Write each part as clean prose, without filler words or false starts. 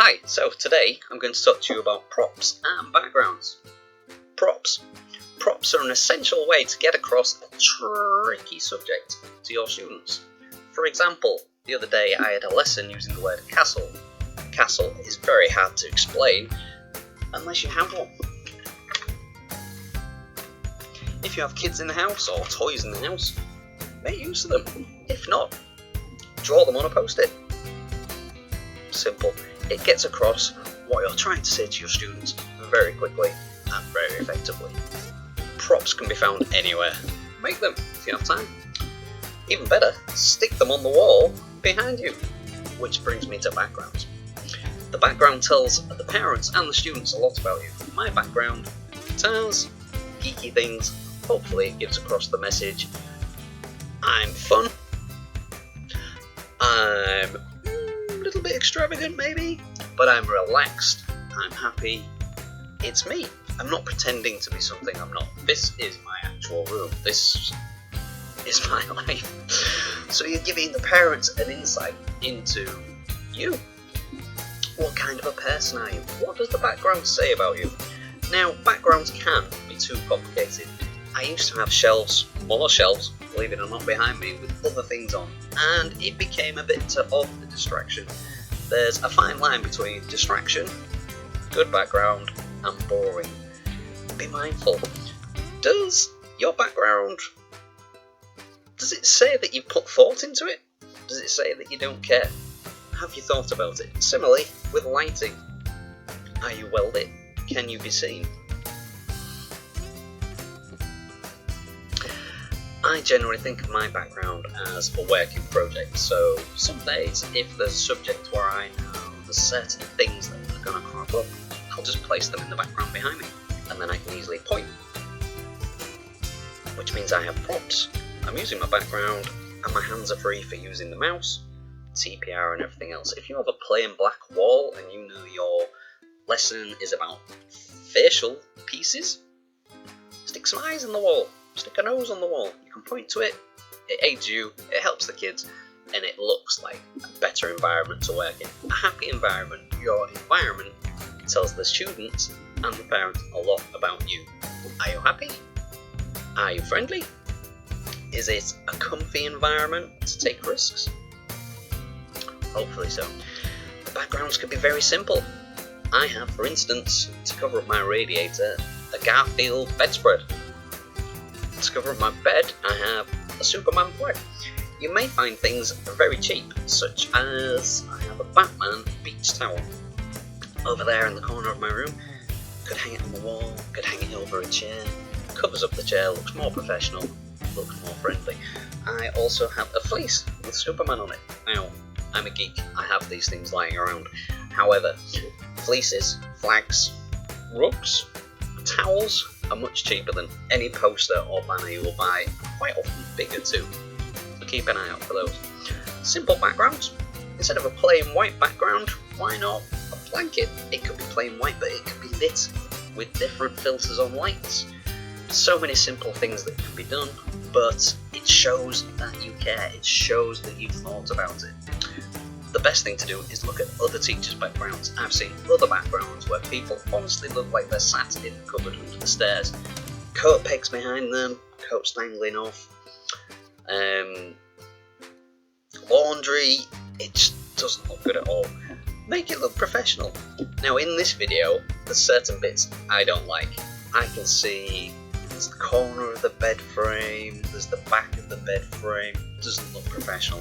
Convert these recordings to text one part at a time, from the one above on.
Hi, so today I'm going to talk to you about props and backgrounds. Props. Props are an essential way to get across a tricky subject to your students. For example, the other day I had a lesson using the word castle. Castle is very hard to explain unless you have one. If you have kids in the house or toys in the house, make use of them. If not, draw them on a post-it. Simple. It gets across what you're trying to say to your students very quickly and very effectively. Props can be found anywhere. Make them if you have time. Even better, stick them on the wall behind you. Which brings me to backgrounds. The background tells the parents and the students a lot about you. My background, guitars, geeky things. Hopefully it gives across the message. I'm fun. I'm a little bit extravagant maybe, but I'm relaxed, I'm happy, it's me. I'm not pretending to be something I'm not. This is my actual room, this is my life. So you're giving the parents an insight into you. What kind of a person are you? What does the background say about you? Now, backgrounds can be too complicated. I used to have shelves, more shelves, believe it or not, behind me with other things on, and it became a bit of a distraction. There's a fine line between distraction, good background, and boring. Be mindful. Does your background, does it say that you've put thought into it? Does it say that you don't care? Have you thought about it? Similarly, with lighting. Are you well lit? Can you be seen? I generally think of my background as a working project, so some days, if there's a subject where I know there's certain things that are going to crop up, I'll just place them in the background behind me, and then I can easily point. Which means I have props. I'm using my background, and my hands are free for using the mouse, TPR and everything else. If you have a plain black wall, and you know your lesson is about facial pieces, stick some eyes on the wall. Stick a nose on the wall, you can point to it, it aids you, it helps the kids, and it looks like a better environment to work in. A happy environment. Your environment tells the students and the parents a lot about you. Are you happy? Are you friendly? Is it a comfy environment to take risks? Hopefully so. The backgrounds can be very simple. I have, for instance, to cover up my radiator, a Garfield bedspread. To cover up my bed, I have a Superman flag. You may find things very cheap, such as I have a Batman beach towel over there in the corner of my room. Could hang it on the wall, could hang it over a chair, covers up the chair, looks more professional, looks more friendly. I also have a fleece with Superman on it. Now, I'm a geek, I have these things lying around. However, fleeces, flags, rugs, towels are much cheaper than any poster or banner you will buy, quite often bigger too, so keep an eye out for those. Simple backgrounds. Instead of a plain white background, why not a blanket? It could be plain white, but it could be lit with different filters on lights. So many simple things that can be done, but it shows that you care, it shows that you've thought about it. The best thing to do is look at other teachers' backgrounds. I've seen other backgrounds where people honestly look like they're sat in the cupboard under the stairs. Coat pegs behind them, coats dangling off. Laundry, it just doesn't look good at all. Make it look professional. Now in this video, there's certain bits I don't like. I can see there's the corner of the bed frame, there's the back of the bed frame, it doesn't look professional.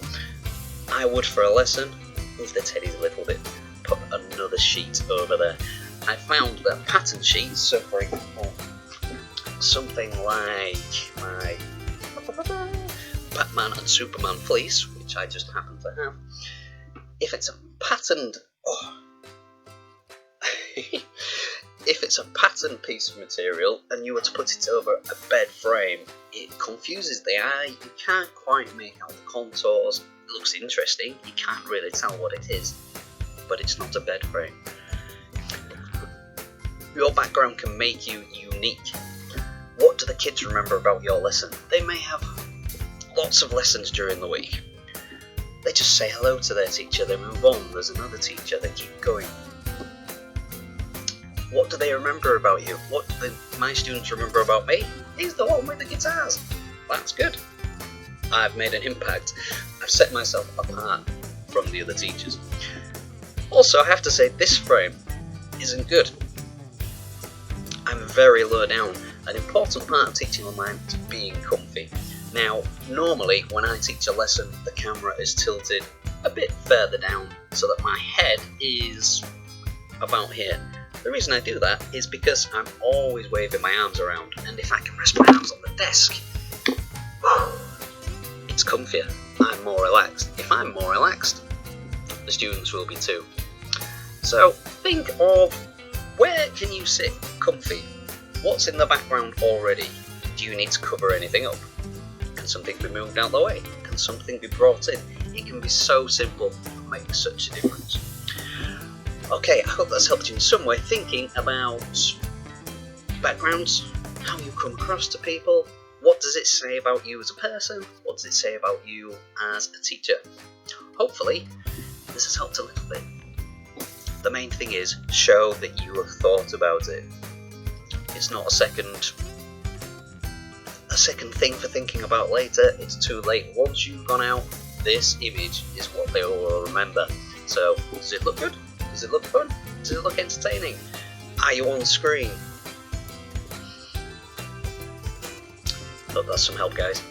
I would, for a lesson, move the teddies a little bit, put another sheet over there. I found that pattern sheets, so for example, something like my Batman and Superman fleece, which I just happen to have, if it's a patterned, if it's a patterned piece of material and you were to put it over a bed frame, it confuses the eye, you can't quite make out the contours. It looks interesting, you can't really tell what it is, but it's not a bed frame. Your background can make you unique. What do the kids remember about your lesson? They may have lots of lessons during the week. They just say hello to their teacher, they move on, there's another teacher, they keep going. What do they remember about you? What do my students remember about me? He's the one with the guitars. That's good. I've made an impact. I've set myself apart from the other teachers. Also, I have to say, this frame isn't good. I'm very low down. An important part of teaching online is being comfy. Now, normally when I teach a lesson, the camera is tilted a bit further down so that my head is about here. The reason I do that is because I'm always waving my arms around, and if I can rest my arms on the desk, it's comfier. I'm more relaxed. If I'm more relaxed, the students will be too. So think of, where can you sit comfy? What's in the background already? Do you need to cover anything up? Can something be moved out the way? Can something be brought in? It can be so simple and make such a difference. Okay, I hope that's helped you in some way thinking about backgrounds, how you come across to people, what does it say about you as a person, what does it say about you as a teacher. Hopefully, this has helped a little bit. The main thing is, show that you have thought about it. It's not a second thing for thinking about later, it's too late. Once you've gone out, this image is what they will remember. So, does it look good? Does it look fun? Does it look entertaining? Are you on screen? Hope that's some help, guys.